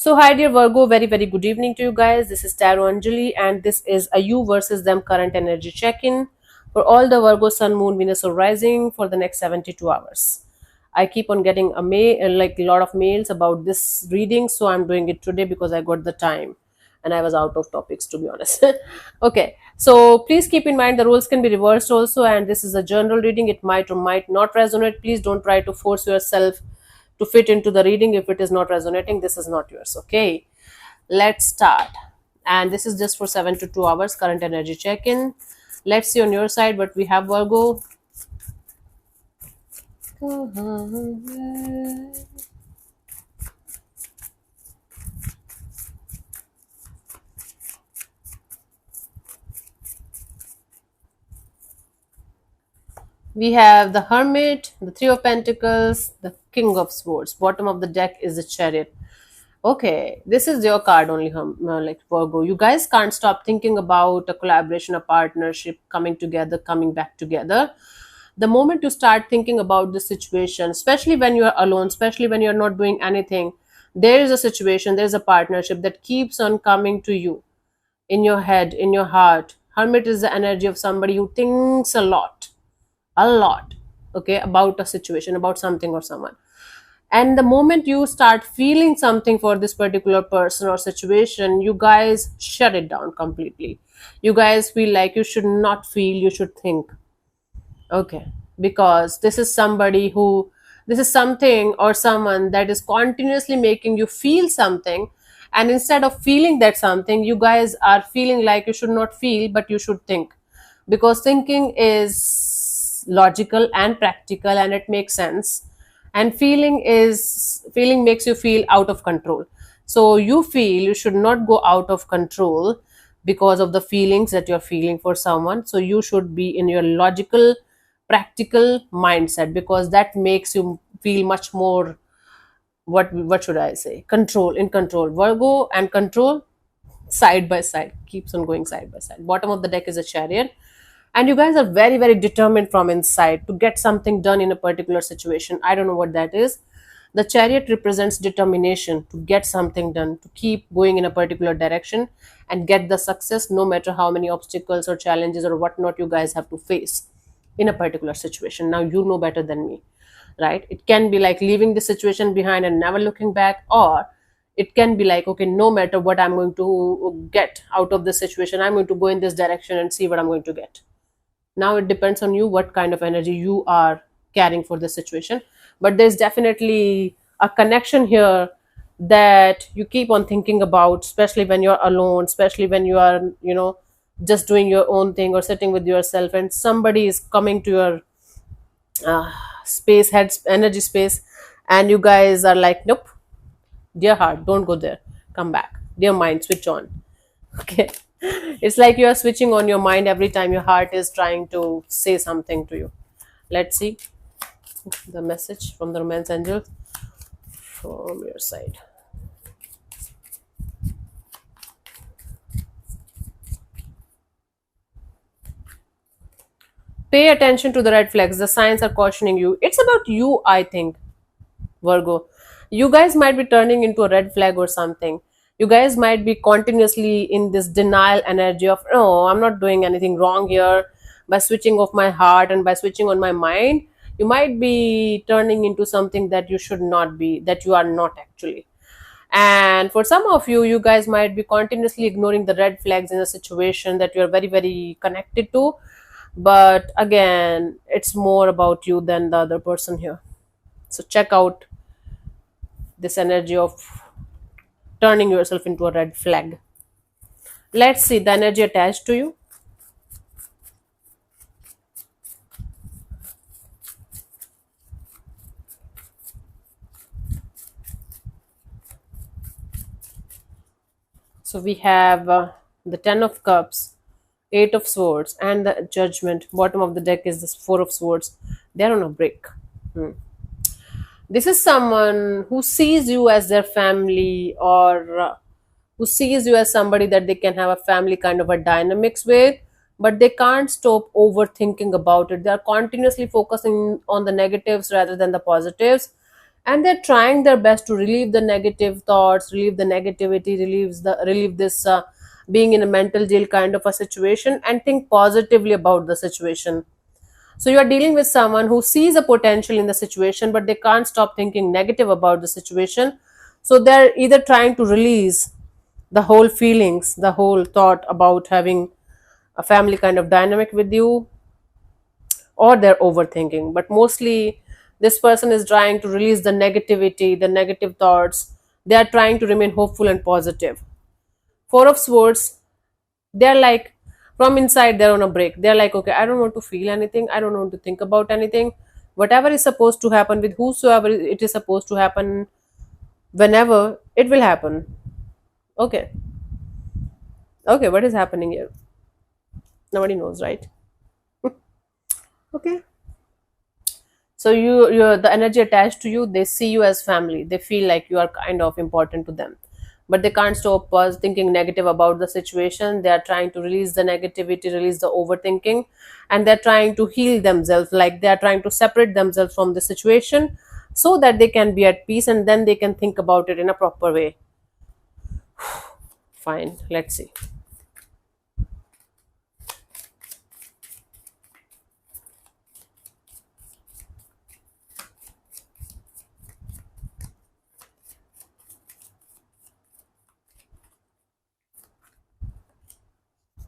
So, hi dear Virgo, very very good evening to you guys. This is Tarot Anjali, and this is a you versus them current energy check in for all the Virgo Sun, Moon, Venus, or Rising for the next 72 hours. I keep on getting like a lot of mails about this reading, so I'm doing it today because I got the time and I was out of topics to be honest. Okay, so please keep in mind the rules can be reversed also, and this is a general reading. It might or might not resonate. Please don't try to force yourself to fit into the reading. If it is not resonating, this is not yours. Okay, let's start. And this is just for 7 to 2 hours current energy check-in. Let's see on your side what we have, Virgo. We have the Hermit, the Three of Pentacles, the King of Swords. Bottom of the deck is the Chariot. Okay, this is your card only, like Virgo. You guys can't stop thinking about a collaboration, a partnership, coming together, coming back together. The moment you start thinking about this situation, especially when you're alone, especially when you're not doing anything, there is a situation, there's a partnership that keeps on coming to you in your head, in your heart. Hermit is the energy of somebody who thinks a lot, okay, about a situation, about something or someone. And the moment you start feeling something for this particular person or situation, you guys shut it down completely. You guys feel like you should not feel, you should think. Okay, because this is something or someone that is continuously making you feel something, and instead of feeling that something, you guys are feeling like you should not feel but you should think, because thinking is logical and practical and it makes sense, and feeling makes you feel out of control. So you feel you should not go out of control because of the feelings that you're feeling for someone. So you should be in your logical, practical mindset, because that makes you feel much more, what should I say, control, in control. Virgo and control, side by side, keeps on going side by side. Bottom of the deck is a Chariot, and you guys are very very determined from inside to get something done in a particular situation. I don't know what that is. The Chariot represents determination to get something done, to keep going in a particular direction and get the success, no matter how many obstacles or challenges or whatnot you guys have to face in a particular situation. Now you know better than me, right? It can be like leaving the situation behind and never looking back, or it can be like, okay, no matter what I'm going to get out of this situation, I'm going to go in this direction and see what I'm going to get. Now it depends on you what kind of energy you are carrying for this situation, but there's definitely a connection here that you keep on thinking about, especially when you're alone, especially when you are, just doing your own thing or sitting with yourself, and somebody is coming to your space, head energy space, and you guys are like, nope, dear heart, don't go there, come back. Dear mind, switch on. Okay, it's like you are switching on your mind every time your heart is trying to say something to you. Let's see the message from the romance angel from your side. Pay attention to the red flags. The signs are cautioning you. It's about you, I think, Virgo. You guys might be turning into a red flag or something. You guys might be continuously in this denial energy of, no, I'm not doing anything wrong here. By switching off my heart and by switching on my mind, you might be turning into something that you should not be, that you are not actually. And for some of you, you guys might be continuously ignoring the red flags in a situation that you're very, very connected to. But again, it's more about you than the other person here. So check out this energy of turning yourself into a red flag. Let's see the energy attached to you. So we have the Ten of Cups, Eight of Swords, and the Judgment. Bottom of the deck is this Four of Swords. They're on a break. This is someone who sees you as their family, or who sees you as somebody that they can have a family kind of a dynamics with, but they can't stop overthinking about it. They are continuously focusing on the negatives rather than the positives, and they're trying their best to relieve the negative thoughts, relieve the negativity, relieve this being in a mental jail kind of a situation, and think positively about the situation. So you are dealing with someone who sees a potential in the situation, but they can't stop thinking negative about the situation. So they're either trying to release the whole feelings, the whole thought about having a family kind of dynamic with you, or they're overthinking. But mostly, this person is trying to release the negativity, the negative thoughts. They are trying to remain hopeful and positive. Four of Swords, they're like, from inside, they're on a break. They're like, okay, I don't want to feel anything. I don't want to think about anything. Whatever is supposed to happen with whosoever it is supposed to happen, whenever it will happen. Okay. Okay, what is happening here? Nobody knows, right? Okay. So you're the energy attached to you, they see you as family, they feel like you are kind of important to them, but they can't stop us thinking negative about the situation. They are trying to release the negativity, release the overthinking, and they're trying to heal themselves, like they are trying to separate themselves from the situation so that they can be at peace, and then they can think about it in a proper way. Fine, let's see.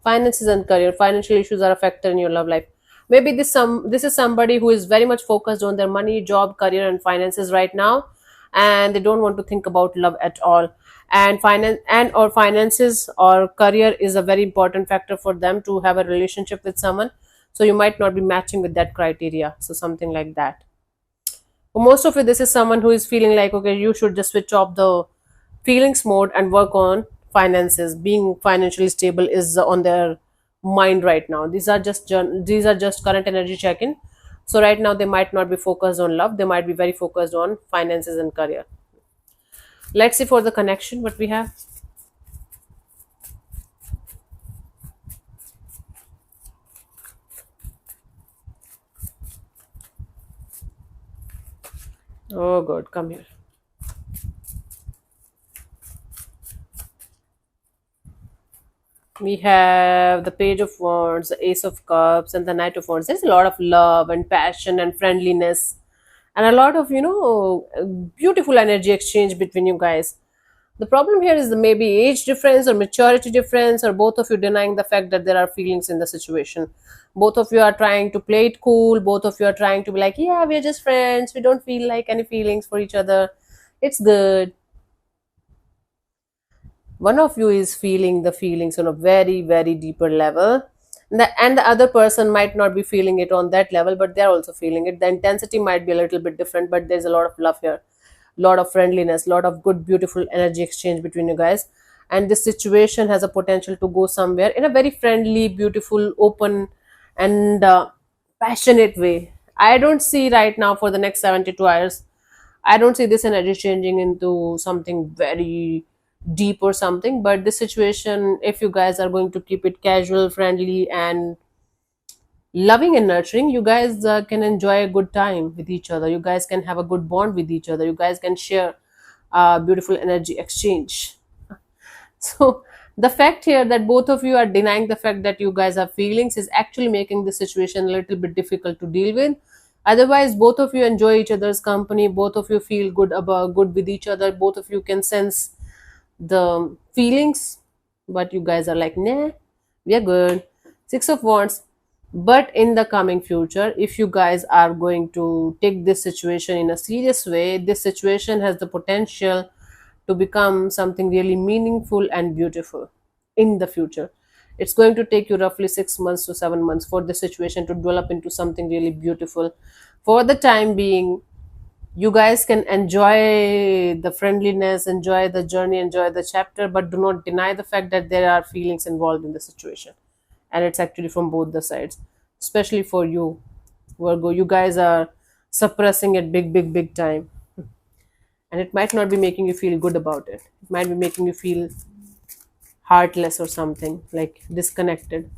Finances and career, financial issues are a factor in your love life. Maybe this is somebody who is very much focused on their money, job, career, and finances right now, and they don't want to think about love at all. And finance and or finances or career is a very important factor for them to have a relationship with someone. So you might not be matching with that criteria, so something like that. For most of it, this is someone who is feeling like, okay, you should just switch off the feelings mode and work on finances. Being financially stable is on their mind right now. These are just current energy check-in. So right now they might not be focused on love. They might be very focused on finances and career. Let's see for the connection what we have. Oh, good. Come here. We have the Page of Wands, the Ace of Cups, and the Knight of Wands. There's a lot of love and passion and friendliness, and a lot of beautiful energy exchange between you guys. The problem here is the maybe age difference or maturity difference, or both of you denying the fact that there are feelings in the situation. Both of you are trying to play it cool. Both of you are trying to be like, yeah, we're just friends. We don't feel like any feelings for each other. It's good. One of you is feeling the feelings on a very, very deeper level. And the other person might not be feeling it on that level, but they're also feeling it. The intensity might be a little bit different, but there's a lot of love here, lot of friendliness, lot of good beautiful energy exchange between you guys. And this situation has a potential to go somewhere in a very friendly, beautiful, open, and passionate way. I don't see right now for the next 72 hours, I don't see this energy changing into something very deep or something. But this situation, if you guys are going to keep it casual, friendly, and loving and nurturing, you guys can enjoy a good time with each other. You guys can have a good bond with each other. You guys can share beautiful energy exchange. So the fact here that both of you are denying the fact that you guys have feelings is actually making the situation a little bit difficult to deal with. Otherwise, both of you enjoy each other's company. Both of you feel good with each other. Both of you can sense the feelings, but you guys are like, nah, we are good. Six of Wands. But in the coming future, if you guys are going to take this situation in a serious way, this situation has the potential to become something really meaningful and beautiful in the future. It's going to take you roughly 6 months to 7 months for the situation to develop into something really beautiful. For the time being, you guys can enjoy the friendliness, enjoy the journey, enjoy the chapter, but do not deny the fact that there are feelings involved in the situation. And it's actually from both the sides, especially for you, Virgo. You guys are suppressing it big, big, big time. And it might not be making you feel good about it. It might be making you feel heartless or something, like disconnected.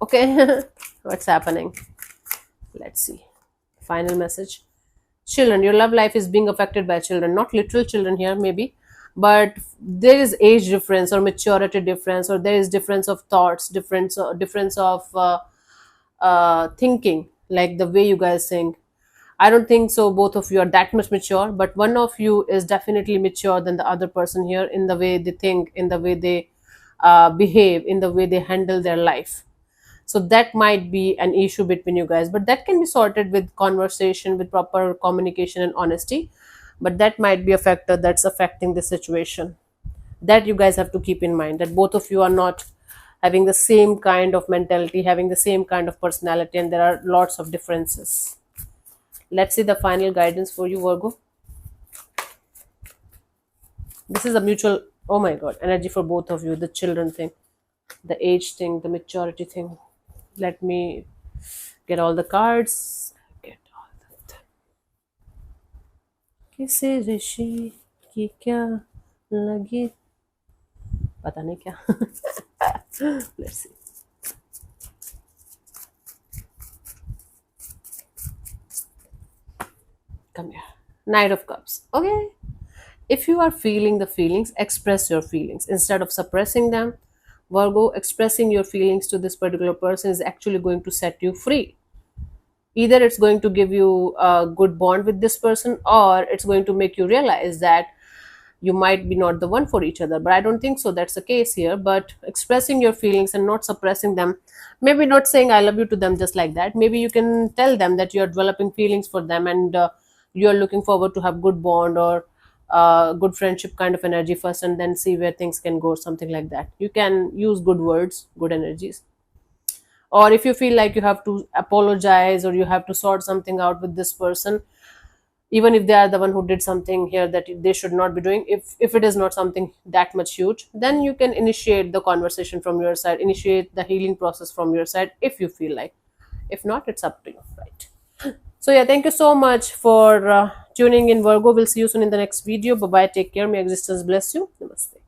Okay, what's happening? Let's see. Final message. Children, your love life is being affected by children, not literal children here maybe, but there is age difference or maturity difference, or there is difference of thoughts, difference of thinking, like the way you guys think. I don't think so both of you are that much mature, but one of you is definitely mature than the other person here, in the way they think, in the way they behave, in the way they handle their life. So that might be an issue between you guys, but that can be sorted with conversation, with proper communication and honesty. But that might be a factor that's affecting the situation. That you guys have to keep in mind, that both of you are not having the same kind of mentality, having the same kind of personality, and there are lots of differences. Let's see the final guidance for you, Virgo. This is a mutual, oh my god, energy for both of you. The children thing, the age thing, the maturity thing. Let me get all the cards. Get all the किसे ऋषि की क्या लगी, पता नहीं क्या. Let's see. Come here. Knight of Cups. Okay. If you are feeling the feelings, express your feelings instead of suppressing them. Virgo, expressing your feelings to this particular person is actually going to set you free. Either it's going to give you a good bond with this person, or it's going to make you realize that you might be not the one for each other. But I don't think so that's the case here. But expressing your feelings and not suppressing them, maybe not saying I love you to them just like that. Maybe you can tell them that you're developing feelings for them, and you're looking forward to have good bond, or good friendship kind of energy first, and then see where things can go, something like that. You can use good words, good energies. Or if you feel like you have to apologize, or you have to sort something out with this person, even if they are the one who did something here that they should not be doing, if it is not something that much huge, then you can initiate the conversation from your side, initiate the healing process from your side if you feel like. If not, it's up to you, right? So yeah, thank you so much for tuning in, Virgo. We'll see you soon in the next video. Bye bye, take care, may existence bless you. Namaste.